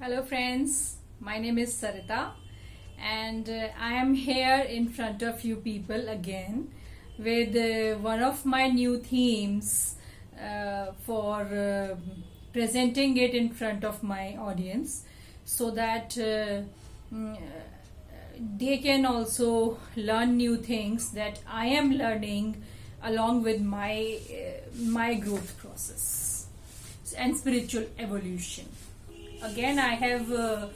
Hello friends, my name is Sarita and I am here in front of you people again with one of my new themes for presenting it in front of my audience so that they can also learn new things that I am learning along with my growth process and spiritual evolution. Again, I have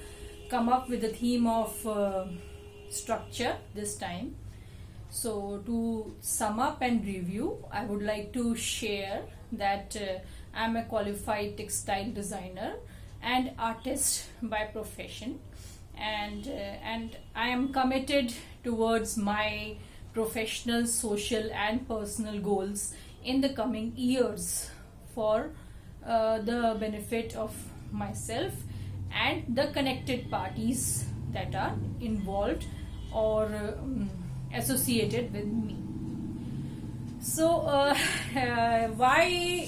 come up with the theme of structure this time. So to sum up and review, I would like to share that I am a qualified textile designer and artist by profession, and I am committed towards my professional, social and personal goals in the coming years for the benefit of myself and the connected parties that are involved or associated with me. So why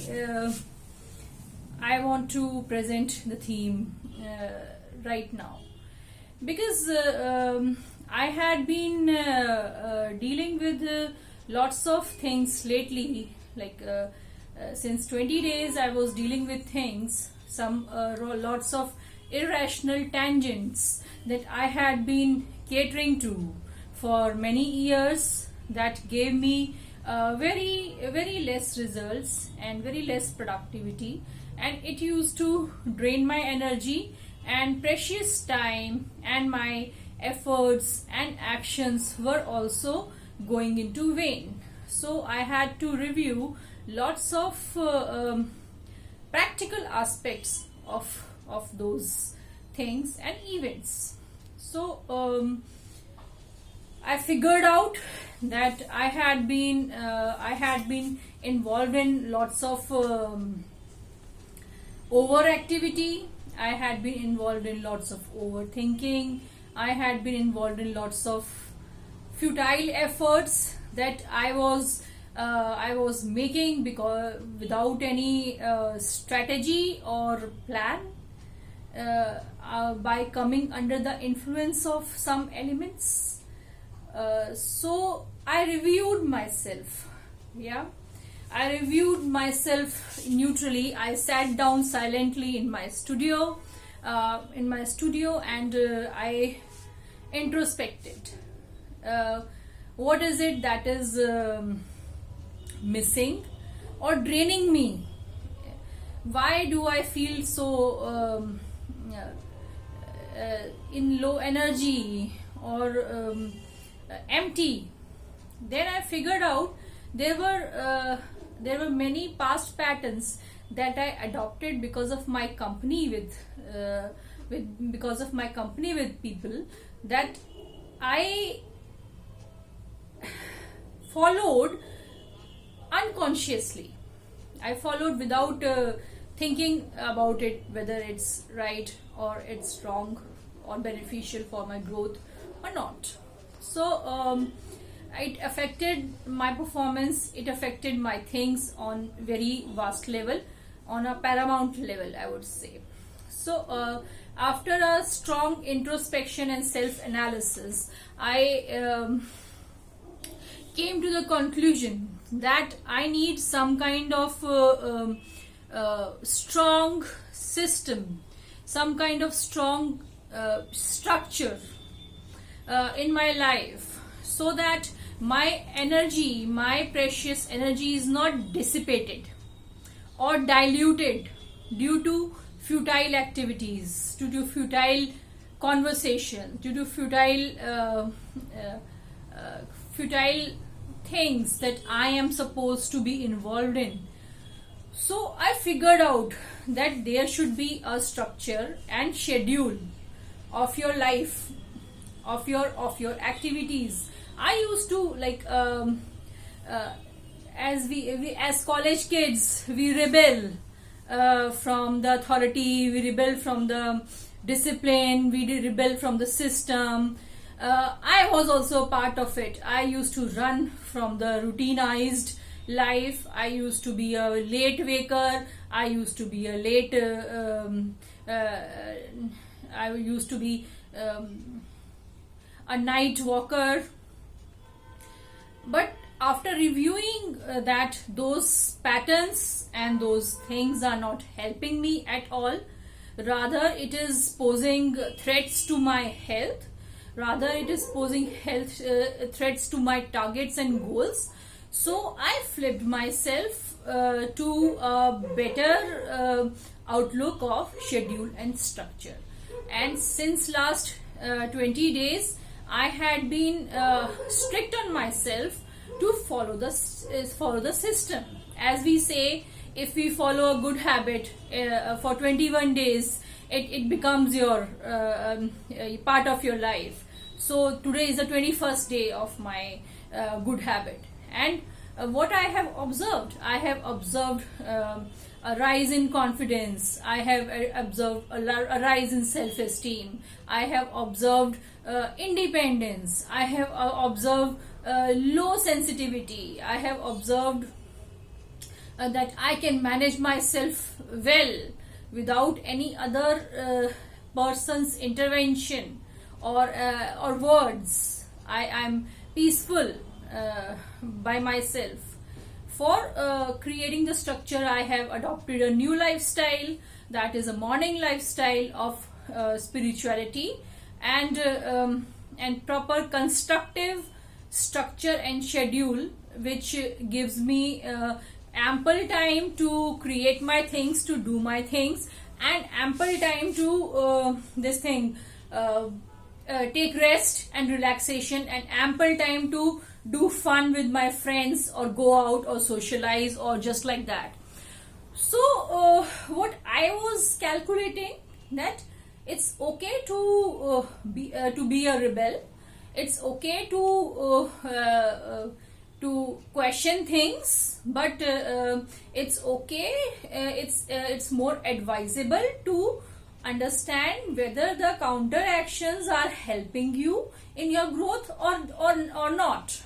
I want to present the theme right now? Because I had been dealing with lots of things lately, like since 20 days I was dealing with things, lots of irrational tangents that I had been catering to for many years that gave me very less results and very less productivity, and it used to drain my energy and precious time, and my efforts and actions were also going into vain. So I had to review lots of practical aspects of those things and events. So I figured out that I had been involved in lots of overactivity. I had been involved in lots of overthinking. I had been involved in lots of futile efforts that I was making because without any strategy or plan, by coming under the influence of some elements. So I reviewed myself. I reviewed myself neutrally. I sat down silently in my studio and I introspected. What is it that is missing or draining me? Why do I feel so in low energy or empty? Then I figured out there were many past patterns that I adopted because of my company with people that I followed unconsciously. I followed without thinking about it, whether it's right or it's wrong or beneficial for my growth or not. So it affected my performance, it affected my things on very vast level, on a paramount level, I would say. So after a strong introspection and self-analysis, I came to the conclusion that I need some kind of strong system, some kind of strong structure in my life, so that my energy, my precious energy, is not dissipated or diluted due to futile activities, due to futile conversation, due to futile things that I am supposed to be involved in. So I figured out that there should be a structure and schedule of your life, of your activities. I used to as college kids, we rebel from the authority, we rebel from the discipline, we rebel from the system. I was also part of it. I used to run from the routinized life. I used to be a late waker. I used to be a late I used to be a night walker. But after reviewing that those patterns and those things are not helping me at all, rather it is posing threats to my health, rather it is posing health threats to my targets and goals. So I flipped myself to a better outlook of schedule and structure. And since last 20 days I had been strict on myself to follow the system. As we say, if we follow a good habit for 21 days, it becomes your part of your life. So today is the 21st day of my good habit. And what I have observed a rise in confidence. I have observed a rise in self-esteem. I have observed independence. I have observed low sensitivity. I have observed that I can manage myself well without any other person's intervention or words. I am peaceful by myself. For creating the structure, I have adopted a new lifestyle, that is a morning lifestyle of spirituality and proper constructive structure and schedule, which gives me ample time to create my things, to do my things, and ample time to take rest and relaxation, and ample time to do fun with my friends or go out or socialize or just like that. So what I was calculating, that it's okay to be a rebel. It's okay to question things, but it's okay. It's more advisable to understand whether the counter actions are helping you in your growth or not.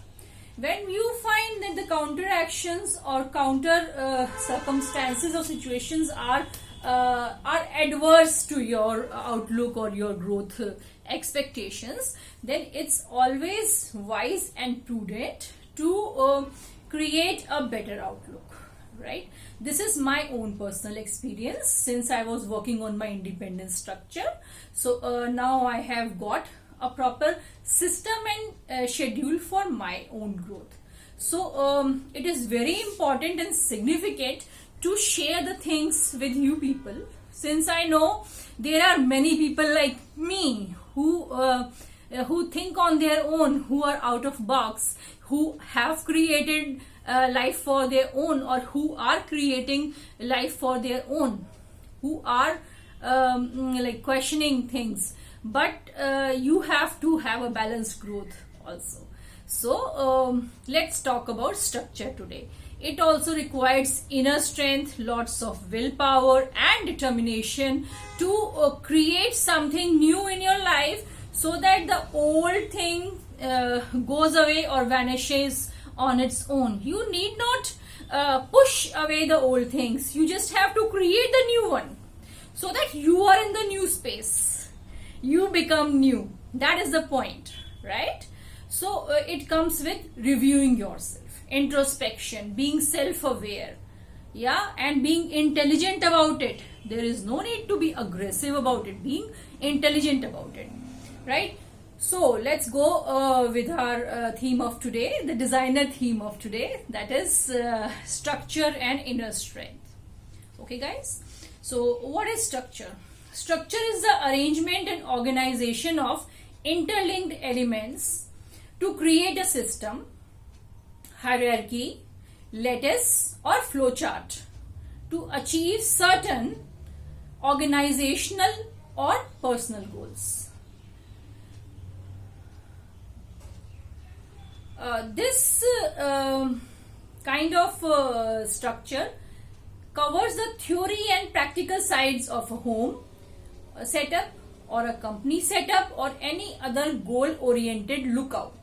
When you find that the counter actions or counter circumstances or situations are adverse to your outlook or your growth expectations, then it's always wise and prudent to create a better outlook, right? This is my own personal experience since I was working on my independent structure. So now I have got a proper system and schedule for my own growth. So it is very important and significant to share the things with you people, since I know there are many people like me who think on their own, who are out of box, who have created life for their own, or who are creating life for their own, who are like questioning things. But you have to have a balanced growth also. So let's talk about structure today. It also requires inner strength, lots of willpower and determination to create something new in your life, so that the old thing goes away or vanishes on its own. You need not push away the old things. You just have to create the new one, so that you are in the new space. You become new. That is the point, right? So it comes with reviewing yourself, introspection, being self-aware, yeah, and being intelligent about it. There is no need to be aggressive about it. Being intelligent about it, right? So let's go with our theme of today, the designer theme of today, that is structure and inner strength. Okay, guys. So what is structure? Structure is the arrangement and organization of interlinked elements to create a system, hierarchy, lattice or flowchart to achieve certain organizational or personal goals. This kind of structure covers the theory and practical sides of a home setup or a company setup or any other goal-oriented lookout.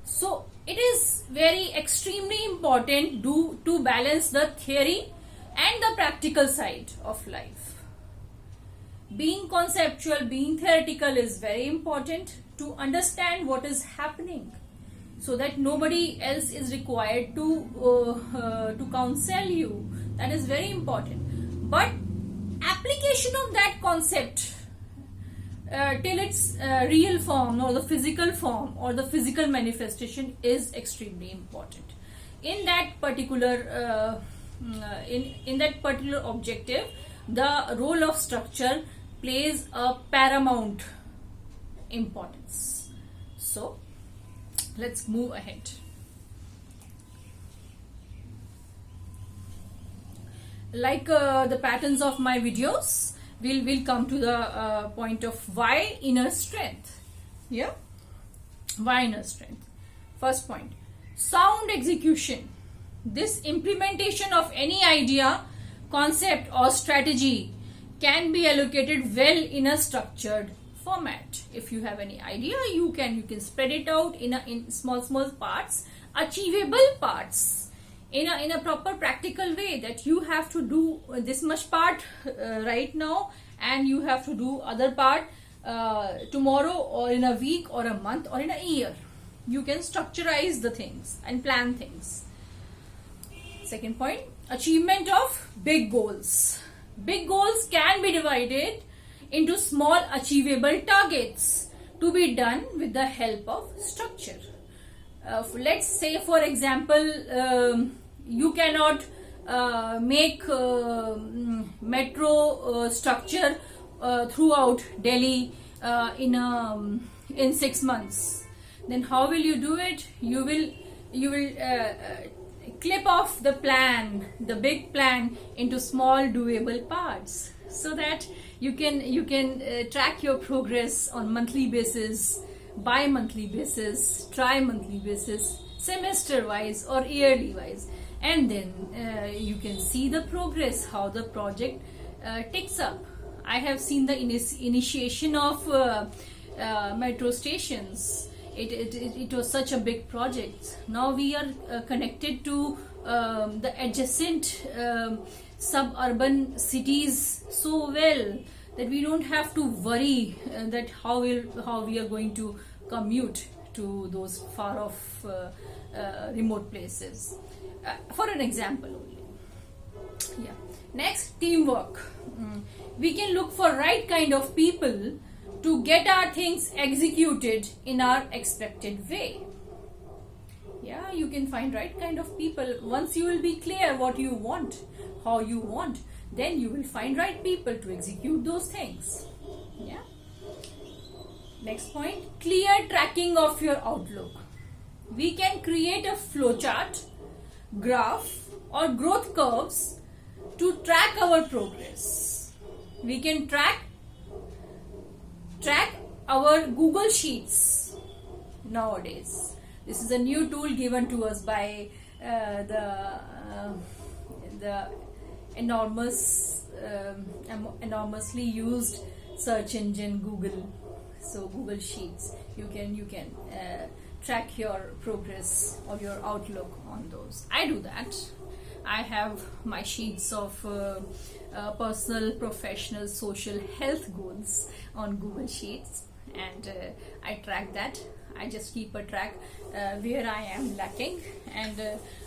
So it is very extremely important to balance the theory and the practical side of life. Being conceptual, being theoretical is very important to understand what is happening, so that nobody else is required to counsel you. That is very important. But application of that concept till its real form, or the physical form, or the physical manifestation, is extremely important. In that particular in that particular objective, the role of structure plays a paramount importance. So let's move ahead. Like the patterns of my videos, we'll come to the point of why inner strength. Yeah, why inner strength. First point, sound execution. This implementation of any idea, concept or strategy can be allocated well in a structured format. If you have any idea, you can spread it out in small parts, achievable parts, in a proper practical way, that you have to do this much part right now, and you have to do other part tomorrow, or in a week, or a month, or in a year. You can structurize the things and plan things. Second point, achievement of big goals. Big goals can be divided into small achievable targets to be done with the help of structure. Let's say, for example, you cannot make metro structure throughout Delhi in 6 months. Then how will you do it? You will clip off the plan, the big plan, into small doable parts, so that you can track your progress on monthly basis, bi-monthly basis, tri-monthly basis, semester wise or yearly wise, and then you can see the progress, how the project takes up. I have seen the initiation of metro stations. It was such a big project. Now we are connected to the adjacent suburban cities so well that we don't have to worry that how we are going to commute to those far off remote places. For an example only. Yeah. Next, teamwork. We can look for right kind of people to get our things executed in our expected way. Yeah, you can find right kind of people. Once you will be clear what you want, how you want, then you will find right people to execute those things. Yeah. Next point, clear tracking of your outlook. We can create a flowchart, graph, or growth curves to track our progress. We can track our Google Sheets nowadays. This is a new tool given to us by the enormously used search engine Google. So Google Sheets, you can track your progress or your outlook on those. I do that. I have my sheets of personal, professional, social, health goals on Google Sheets, and I track that. I just keep a track where I am lacking, and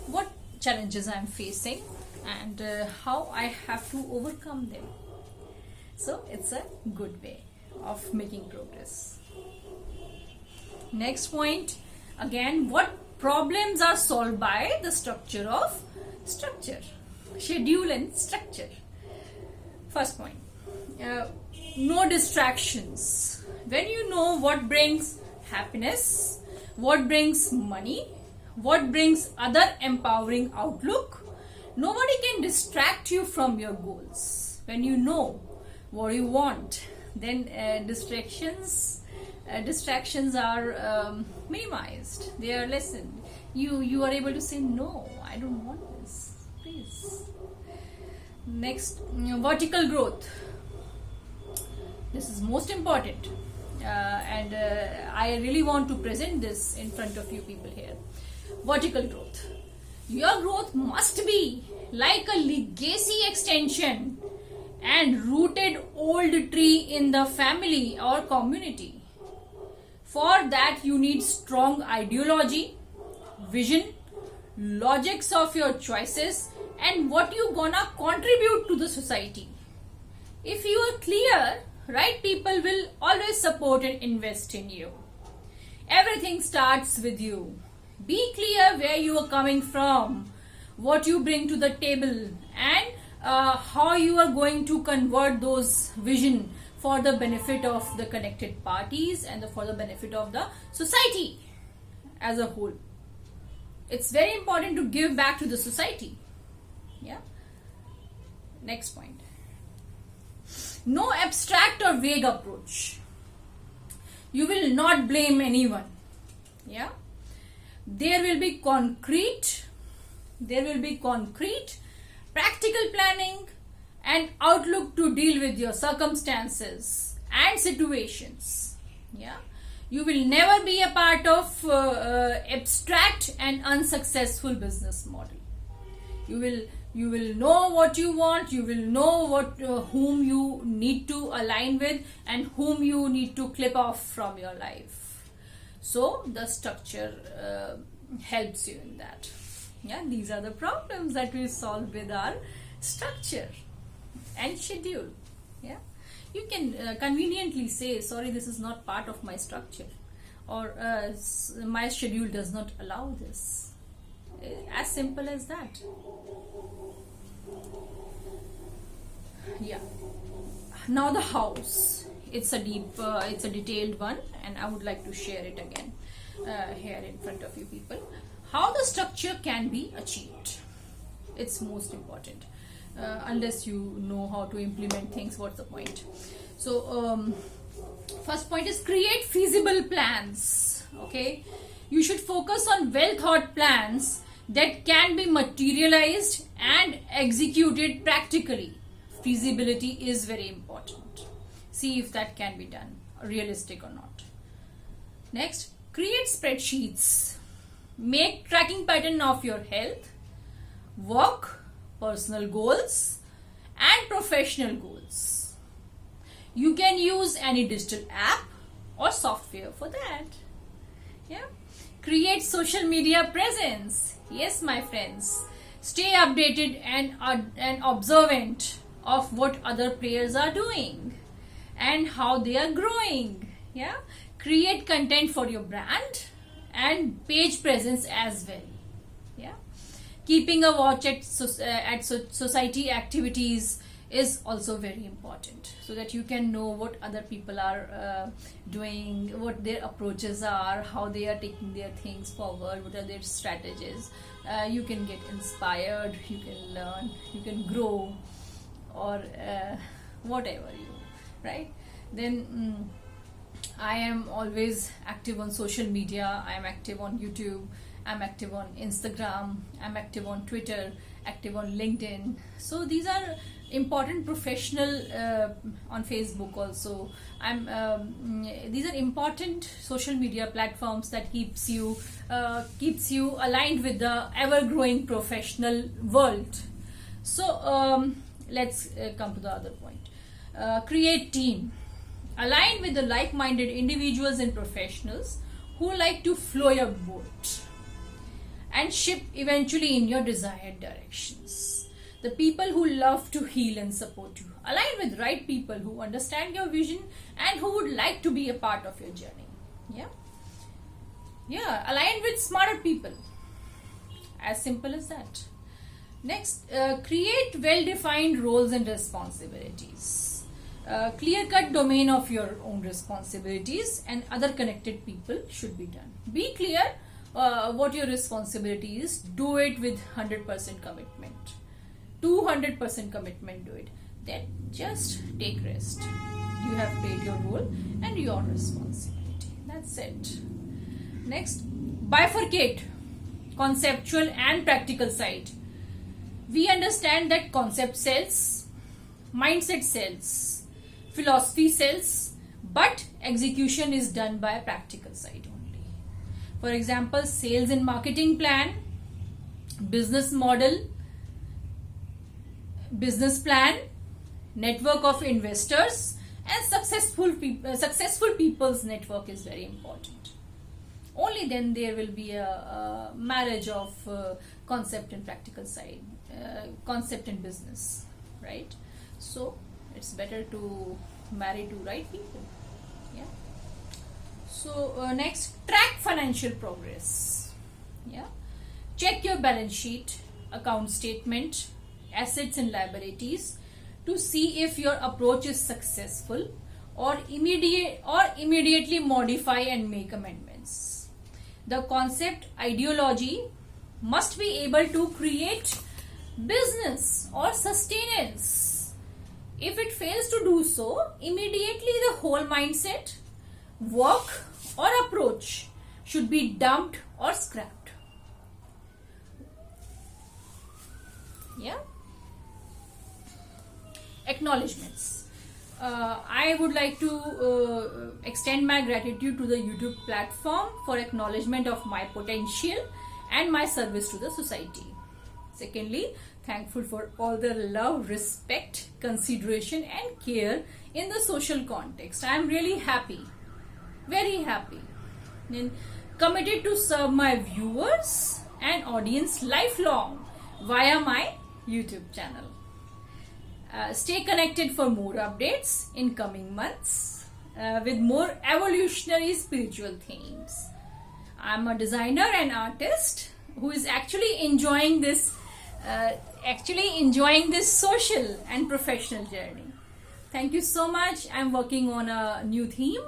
what challenges I am facing, and how I have to overcome them. So it's a good way of making progress. Next point, again, what problems are solved by the structure of structure, schedule and structure. First point, no distractions. When you know what brings happiness, what brings money, what brings other empowering outlook, nobody can distract you from your goals. When you know what you want, then distractions are minimized. They are lessened. You are able to say, no, I don't want this, please. Next, vertical growth. This is most important, and I really want to present this in front of you people here. Vertical growth. Your growth must be like a legacy extension and rooted old tree in the family or community. For that you need strong ideology, vision, logics of your choices, and what you gonna contribute to the society. If you are clear, right people will always support and invest in you. Everything starts with you. Be clear where you are coming from, what you bring to the table, and how you are going to convert those vision for the benefit of the connected parties and for the benefit of the society as a whole. It's very important to give back to the society. Yeah. Next point. No abstract or vague approach. You will not blame anyone. Yeah. There will be concrete, practical planning and outlook to deal with your circumstances and situations. Yeah. You will never be a part of abstract and unsuccessful business model. You will know what you want. You will know whom you need to align with and whom you need to clip off from your life. So the structure helps you in that. Yeah, these are the problems that we solve with our structure and schedule. Yeah. You can conveniently say, sorry, this is not part of my structure, or my schedule does not allow this. As simple as that. Yeah. Now the house. It's a detailed one, and I would like to share it again here in front of you people. How the structure can be achieved. It's most important. Unless you know how to implement things, what's the point? So first point is create feasible plans. Okay, you should focus on well thought plans that can be materialized and executed practically. Feasibility is very important. See if that can be done, realistic or not. Next, create spreadsheets. Make tracking pattern of your health, work, personal goals and professional goals. You can use any digital app or software for that. Yeah. Create social media presence. Yes, my friends. Stay updated and observant of what other players are doing and how they are growing. Yeah. Create content for your brand and page presence as well. Yeah. Keeping a watch at society activities is also very important, so that you can know what other people are doing, what their approaches are, how they are taking their things forward, what are their strategies. You can get inspired, you can learn, you can grow, or whatever right? Then I am always active on social media. I am active on YouTube, I'm active on Instagram, I'm active on Twitter, active on LinkedIn. So these are important professional, on Facebook also. These are important social media platforms that keeps you aligned with the ever-growing professional world. So let's come to the other point. Create team. Align with the like-minded individuals and professionals who like to flow your boat and ship eventually in your desired directions. The people who love to heal and support you. Align with right people who understand your vision and who would like to be a part of your journey. Yeah. Align with smarter people. As simple as that. Next, create well-defined roles and responsibilities. Clear-cut domain of your own responsibilities and other connected people should be done. Be clear what your responsibility is. Do it with 100% commitment. 200% commitment, do it. Then just take rest. You have played your role and your responsibility. That's it. Next, bifurcate conceptual and practical side. We understand that concept sells, mindset sells, philosophy sells, but execution is done by a practical side only. For example, sales and marketing plan, business model, business plan, network of investors, and successful people's network is very important. Only then there will be a marriage of concept and practical side, concept and business, right? So it's better to marry to right people. Yeah. So next, track financial progress. Yeah. Check your balance sheet, account statement, assets and liabilities to see if your approach is successful, or immediately modify and make amendments. The concept ideology must be able to create business or sustenance. If it fails to do so, immediately the whole mindset, work or approach should be dumped or scrapped. Yeah. Acknowledgements. I would like to extend my gratitude to the YouTube platform for acknowledgement of my potential and my service to the society. Secondly, thankful for all the love, respect, consideration and care in the social context. I am really happy, very happy, and committed to serve my viewers and audience lifelong via my YouTube channel. Stay connected for more updates in coming months with more evolutionary spiritual themes. I'm a designer and artist who is actually enjoying this social and professional journey. Thank you so much. I'm working on a new theme